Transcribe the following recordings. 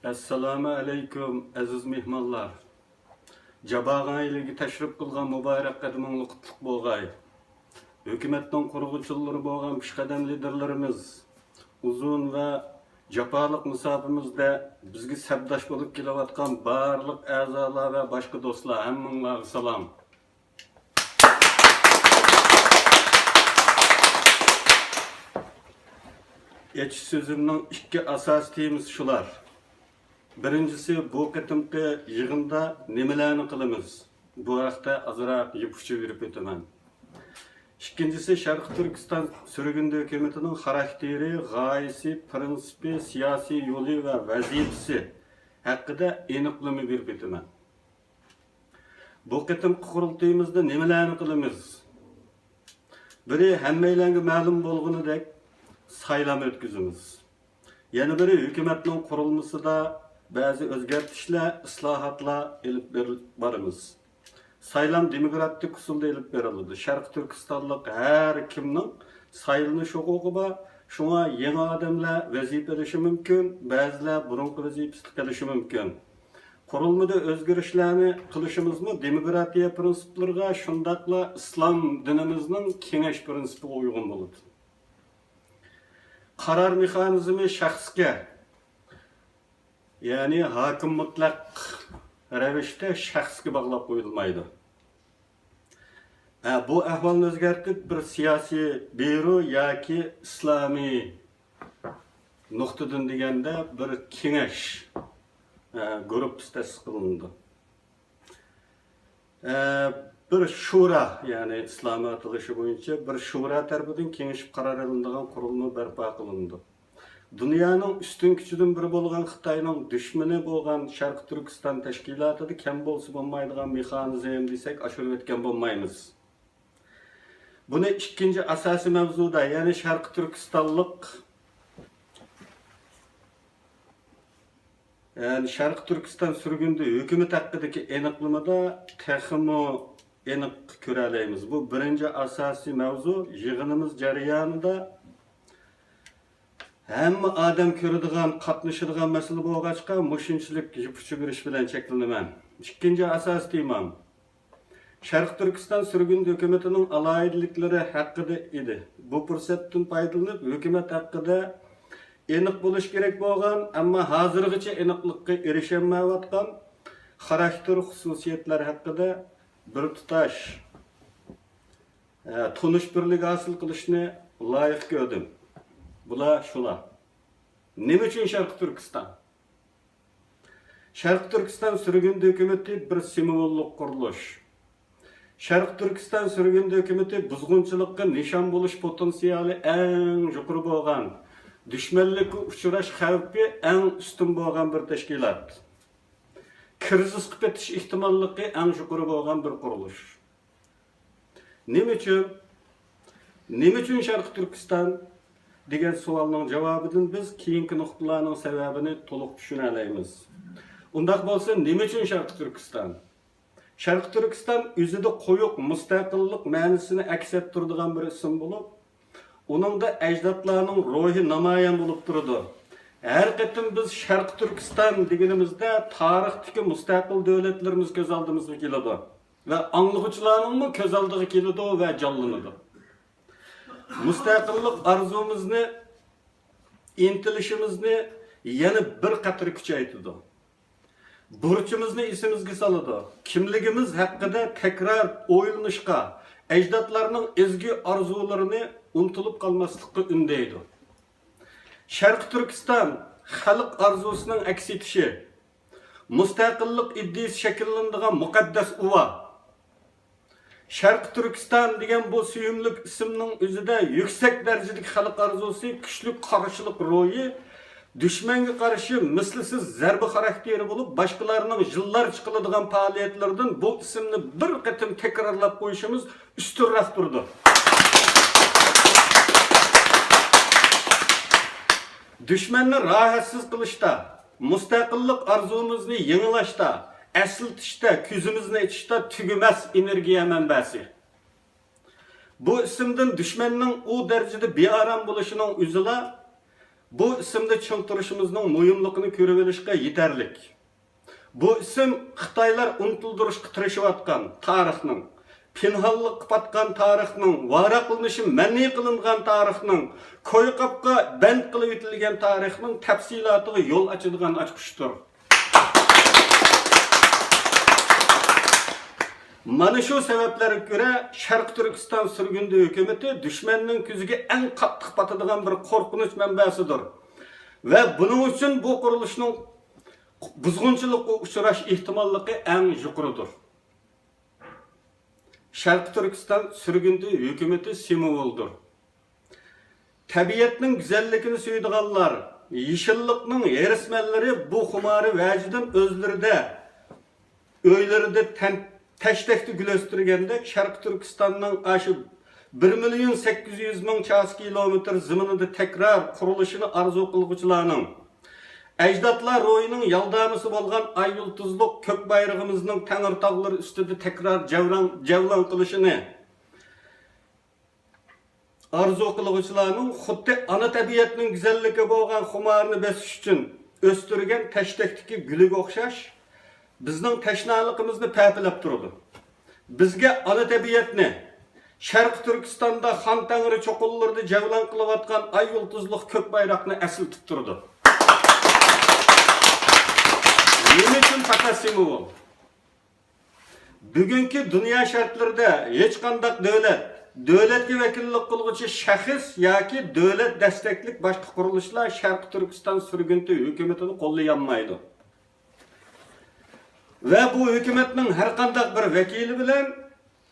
Assalomu alaykum aziz mehmonlar. Jabag'ayliga tashrif qilgan muborak qadaminglar qutlug' bo'lg'ay. Hukumatning qurg'uvchilari bo'lgan peshqadam liderlarimiz uzun va jafoliq musofimizda bizga sabdosh bo'lib kelayotgan barliq a'zolar va boshqa do'stlar hammanglarga salom. Eç sözümün iki asas temisi şular. Birincisi bu qitimqi yig'inda nimalarni qilamiz? Bu haqda azroq yupishcha berib o'taman. İkincisi Sharq Turkiston surgundi hukumatining xarakteri, g'oyasi, prinsipi, siyosiy yo'li va vazifasi haqida aniqlama berib o'taman. Bu qitimqi qurultayimizda nimalarni qilamiz? Biri hammalarga ma'lum bo'lganidek saylam o'tkazamiz. Yana biri hukumatning qurilmasida bazı o'zgartishlar, islohotlar elib boramiz. Saylam demokratik usulda elib beriladi. Sharq Turkistonlik har kimning saylanish huquqi bor. Shunga yangi odamlar vazifalashi mumkin, ba'zilar burunqi vazifasida qilishi mumkin. Qurilmada o'zgarishlarni qilishimizmi demokratiya prinsiplariga, shundaqla islom dinimizning kengash prinsipiga uyg'un bo'ladi. Qarar mexanizmi shaxsga, ya'ni hokim mutlaq ravishda shaxsga bog'lab qo'yilmaydi. Bu ahvolni o'zgartirib bir siyosiy buyruq yoki islomiy nuqtadan deganda bir kengash guruhi ta'sis qilindi. Bir shura, ya'ni islomiy atalishi bo'yicha bir shura tarafidan kengashib qaror qilinadigan qurilma barpo qilindi. Dunyoning ustun kuchidan biri bo'lgan Xitoyning dushmani bo'lgan Sharq Turkiston tashkilotida kam bo'lsa bo'lmaydigan mexanizm desak, oshirib o'tgan bo'lmaymiz. Buni ikkinchi asosiy mavzuda, ya'ni Sharq Turkistonlik Sharq Turkiston surgundi hukumat haqidagi aniqlamada texmo aniq ko'ra olamiz. Bu birinchi asosiy mavzu. Yig'inimiz jarayonida hamma odam ko'radigan, qatnashadigan masala bo'lg'achqa mushunchalik yupishcha berish bilan cheklanaman. Ikkinchi asosiy temam Sharq Turkiston surgundi hukumatining aloyidliklari haqida edi. Bu fursatdan foydalanib hukumat haqida aniq bo'lish kerak bo'lgan, ammo hozirgacha aniqlikka erisholmayotgan xarakter xususiyatlar haqida bir tutash tunish birligi hosil qilishni loyiq ko'rdim. Bular shular. Nima uchun Sharq Turkiston? Sharq Turkiston surgundi hukumati bir simvollik qurilish. Sharq Turkiston surgundi hukumati buzg'unchilikka nishon bo'lish potensiali eng yuqori bo'lgan, dushmanlikka uchrash xavfi eng ustun bo'lgan bir tashkilot. Krizisga ketish ehtimolligi eng yuqori bo'lgan bir qurilish. Nima uchun Sharq Turkiston degan savolning javobidan biz keyingi nuqtalarning sababini to'liq tushuna olamiz. Undaq bo'lsa, nima uchun Sharq Turkiston? Sharq Turkiston o'zida qo'yiq mustaqillik ma'nosini aks ettiradigan bir ism bo'lib, uningda ajdodlarning ruhi namoyon bo'lib turadi. Her qatim biz Sharq Turkiston deganimizda tarixdagi mustaqil davlatlarimiz ko'z oldimizga keladi va anglag'uvchilarning ko'z oldiga keladi va jonlanadi. Mustaqillik arzumuzni, intilishimizni yana bir qatr kuchaytirdi. Burchimizni esimizga soladi. Kimligimiz haqida takror o'ylanishga, ajdodlarning ezgi orzularini unutilib qolmaslikka undaydi. Sharq Turkiston xalq arzusining aks etishi, mustaqillik iddiasi shakllanadigan muqaddas uva. Sharq Turkiston degan bu suyumlik ismning o'zida yuksak darajadagi xalq arzusi, kuchli qarshilik ro'yi, dushmanga qarshi mislsiz zarba xarakteri bo'lib, boshqalarning yillar chiqiladigan faoliyatlardan bu ismni bir qatim takrorlab qo'yishimiz ustunroq turdi. Düşmanni rahatsiz qilishda, mustaqillik arzumuzni yengilashda, asiltishda, ko'zimizni ichishda tugumas energiya manbasi. Bu ismdan düşmanning u darajada bearam bo'lishining o'zila bu isimde çıng turishimizning muhimligini ko'rib olishga yetarlik. Bu isim Xitoylar unutildirishga tirishayotgan tarixning, pinhonlik qilib tarixning, varaqlanishi man'iy qilingan tarixning, qo'yqabga band qilib etilgan tarixning tafsilotiga yo'l ochadigan ochqichdir. Mana shu sabablarga ko'ra Sharq Turkiston surgundi hukumatı dushmanning ko'ziga eng qattiq patadigan bir qo'rqinch manbasidir. Va buning uchun bu qurilishning buzg'unchilikqa uchrash ehtimolligi eng yuqoridir. Sharq Turkiston surgundi hukumatı simvoldir. Tabiatning go'zalligini suydiganlar, yeşillikning erismanlari bu xumari vajidan o'zlarida, o'ylarida Teştekti gülöstürgende Şarkı Türkistan'ın aşı 1.800.000 çarşı kilometre zımınında tekrar kuruluşunu arzu kılgıçlarının, ecdatlar royunun yaldamısı bolgan ay yıldızlık kök bayrağımızın Tanrı tağları üstüde tekrar cevlan kılışını arzu kılgıçlarının xuddi ana tabiatının güzelliği bolgan xumarını besiş için östürgen teştektiki gülüge okşaş, bizning tashnaliqimizni paypilab turdi. Bizga ana tabiatni, Sharq Turkistonda Xon Tangri cho'qillarida javlon qilayotgan ay yulduzliq ko'k bayroqni asıltib turdi. Nima uchun faqat simbol? Bugungi dunyo shartlarida hech qanday davlatga vakillik qilguvchi shaxs yoki davlat desteklik boshqa qurilishlar Sharq Turkiston surgunti hukumatini qo'llay olmaydi. Ve bu hükümetin her qanday bir vekili bilen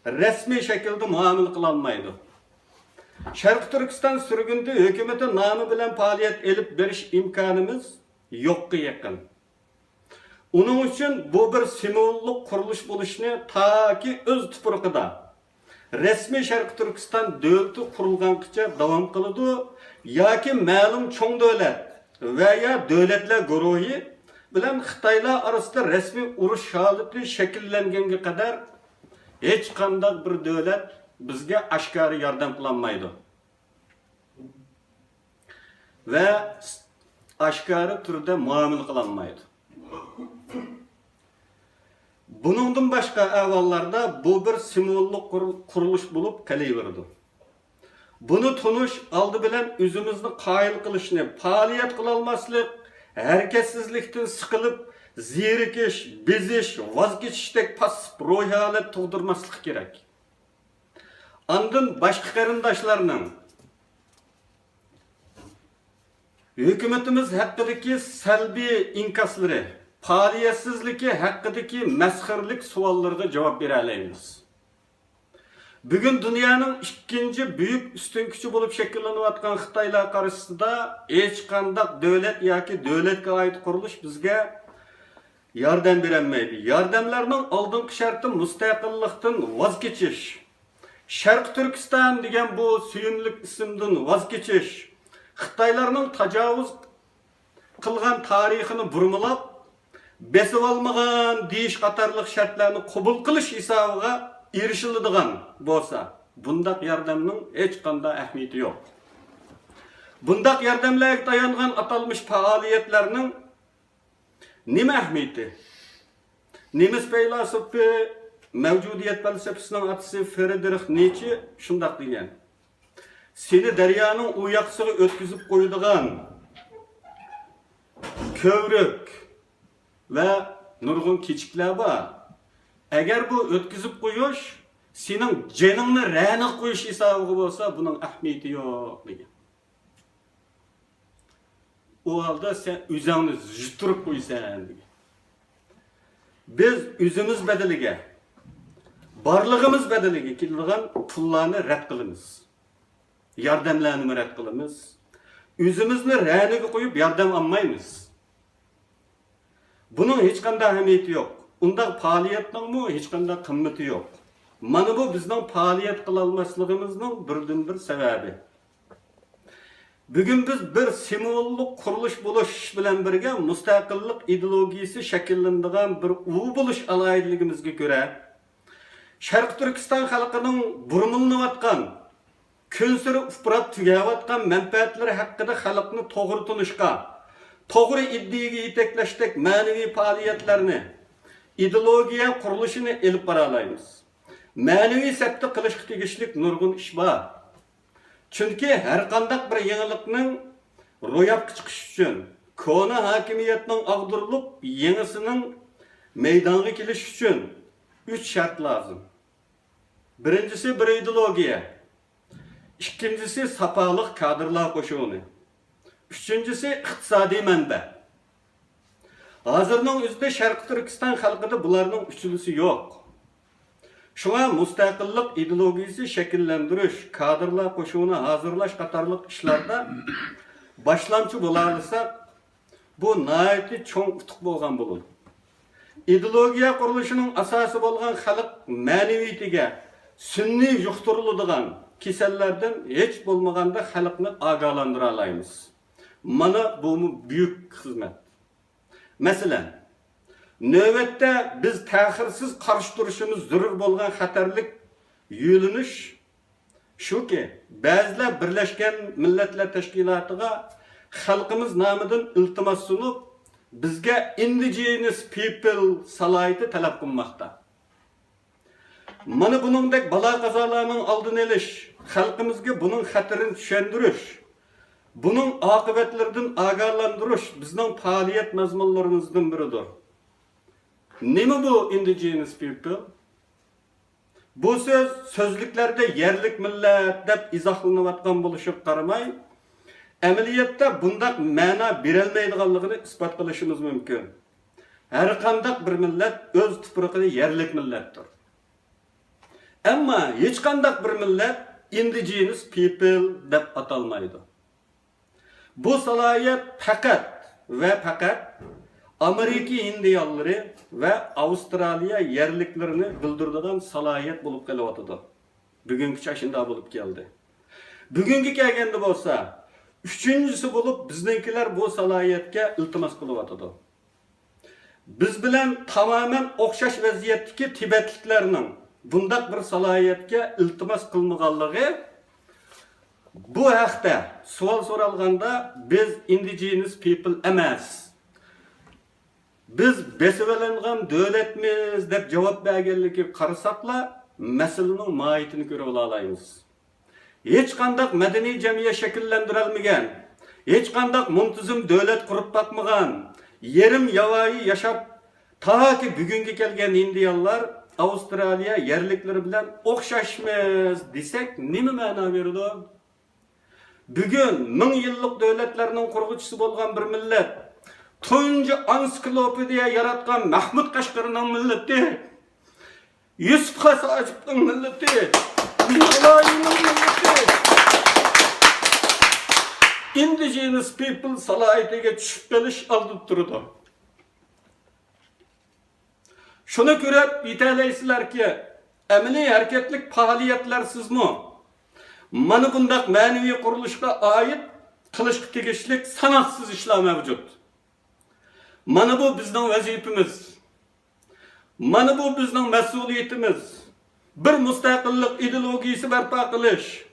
resmi şekilde muamele kılanmaydı. Sharq Turkiston surgundi hükümeti namı bilen faaliyet elip beriş imkanımız yokka yakın. Onun için bu bir simvollik kuruluş buluşunu ta ki öz tuprukida resmi Sharq Turkiston devleti kurulganlıkça devam kılıdı yoki ma'lum çoğ devlet veya devletler guruhi bilen Xitoylar arasında resmi urush holati shakllanganga qadar hech qanday bir davlat bizga oshkora yordam qilolmaydi. Va oshkora turda muomala qilolmaydi. Buningdan boshqa avvallarda bu bir simvollik qurilish bo'lib qolaverdi. Buni tunish oldi bilan o'zimizni qoyil qilishni, faoliyat qila olmaslik, hareketsizlikten sıkılıp zirikiş, beziş, vazgeçiştek pasif ruhi halet tugdurmaslık gerek. Andın başka qarindaşlarının hükümetimiz hakkındaki salbi inkasları, faaliyetsizliki hakkındaki mesxirlik suallarına cevap vereleyimiz. Bugün dünyanın ikinci büyük üstün gücü bulup şekilleniyotgan Xitoylar karşısında hech qanday devlet yoki devletga ait qurilish bizga yordam berolmaydi. Yordamlarning oldingi sharti mustaqillikdan voz kechish. Sharq Turkiston degan bu suyumlik ismdan voz kechish. Xitoylarning tajovuz qilgan tarixini burmilab, besib olmagan deyish qatorliq shartlarni qabul qilish hisobiga erişiladigan bo'lsa, bundaq yordamning hech qanday ahamiyati yo'q. Bundaq yordamlarga tayangan atalmış faoliyatlarning nima ahamiyati? Nemis faylasufı mavjudiyat falsafasining atisi Friedrich Nietzsche shundaq degan. Seni daryoning u yoqsiga o'tkazib qo'yadigan ko'vrik va nurg'un kechiklar bor. Eğer bu ötküzüp koyuş, senin canını rəna koyuş hesabı olsa, bunun ahmiyeti yok. O halde sen üzerini jütürüp koysan. Biz üzümüz bedelige, barlığımız bedelige kildiğen pullarını rədd kılımız. Yardımlarını rədd kılımız. Üzümüzünü rənaga koyup yardım almayımız. Bunun hiç qanday ahamiyeti yok. Unda faaliyatning mu hech qanday qimmati yo'q. Mana bu bizning faoliyat qila olmasligimizning birdan-bir sababi. Bugun biz bir simvollik qurilish bo'lish bilan birga mustaqillik ideologiyasi shakllanadigan bir u bo'lish alayidligimizga ko'ra Sharq Turkiston xalqining burmilinayotgan kun siri ufrab tugayotgan manfaatlari haqida xalqni to'g'ri tunishga, to'g'ri iddiaga yetaklashdek ma'naviy faoliyatlarni, ideologiya qurilishini elib bora olamiz. Ma'naviy sapda qilishga tegishli nurg'un ish bor. Chunki har qanday bir yangilikning ro'yobga chiqishi uchun kona hokimiyatning ag'dirilib, yangisining maydonga kelishi uchun 3 shart lozim. Birincisi bir ideologiya. İkincisi sapalık kadrlar koşuğunu. Üçüncüsü iqtisadi manba. Hazırның özünde Şarkı Türkistan halkıda bularning üçülüsü yok. Şuna müstakillik ideologiyasi şekillendiriş, kadrlar koşuğunu hazırlaş qatarlıq işlarda başlamçı bularsa bu nayeti çoğun utuq bolgan bulur. İdeologiya qurilishinin asası bolgan xalq ma'naviyatiga sunni yuqtiriladigan kesellerden hiç bulmaganda xalqni agalandıra alaymiz. Mana bu büyük hizmet. Mesela növbette biz tahirsiz qarşı duruşumuz zürür bolgan xatarlik yülünüş şu ki bazılar Birleşken Milletler Teşkilatı'na xalqimiz nomidan iltimos sunup bizga indigenous people salayeti talep qilmoqda. Mana buningdek bala qazalarning oldini olish, xalqimizga buning xatirini tushundirish, buning oqibatlaridan ogohlantirish bizning faoliyat mazmunlarimizdan biridir. Nima bu indigenous people? Bu söz sözlüklerde yerlik millet deb izohlanayotgan bo'lishib qaramay, amaliyotda bunday ma'no berolmaydiganligini isbot qilishimiz mumkin. Har qanday bir millat o'z tuprog'ida yerlik millatdir. Ama hiç qanday bir millet indigenous people deb atalmaydı. Bu salayet fakat ve fakat Amerika Hindiyalıları ve Avustralya yerliklerini bildirdiğin salayet bulup kelyapti. Bugünkü çaşında bulup geldi. Bugünkü kelgende bolsa, üçüncüsü bulup bizdenkiler bu salayetke iltimas kılıvatıdı. Biz bilen tamamen okşaş vaziyetdeki Tibetliklerinin bundak bir salayetke iltimas kılmıqallığı bu haqda sual soralganda biz indigenous people emas. Biz besivelengan devletmiz deb cevap bergenligi qarasaqla meselenin mahiyetini görüp alaymiz. Hiç qandaq medeni cemiyet şekillendirilmegen, hiç qandaq muntizim devlet kurup bakmagan, yerim yavayı yaşap ta ki bugünkü kelgen Hindiyalılar Avustralya yerlikleri bilen okşaşmaz desek nima ma'no berdi? Bugün 1000 yıllık devletlerinin kurgucusu bolgan bir millet, tuncu ansiklopediya yaratgan Mahmud Qashqarining milleti, Yusuf Hasajibning milleti, Nikolaining milleti, indigenous people salayetiga tushib kelish oldi turdi. Şunu görüp yeteleysizler ki, emeli hareketlik faaliyetlersizmi? Mana bundaq ma'naviy qurilishga ait qilishga tegishli sanoqsiz ishlar mavjud. Mana bu bizning vazifamiz. Mana bu bizning mas'uliyatimiz. Bir mustaqillik ideologiyasi barpo qilish,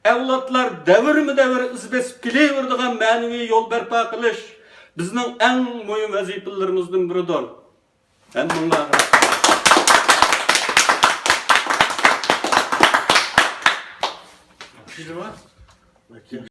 avlodlar davr-davr izbesib kelaveradigan ma'naviy yo'l barpo qilish bizning eng muhim vazifalarimizdan biridir. Hem bunlar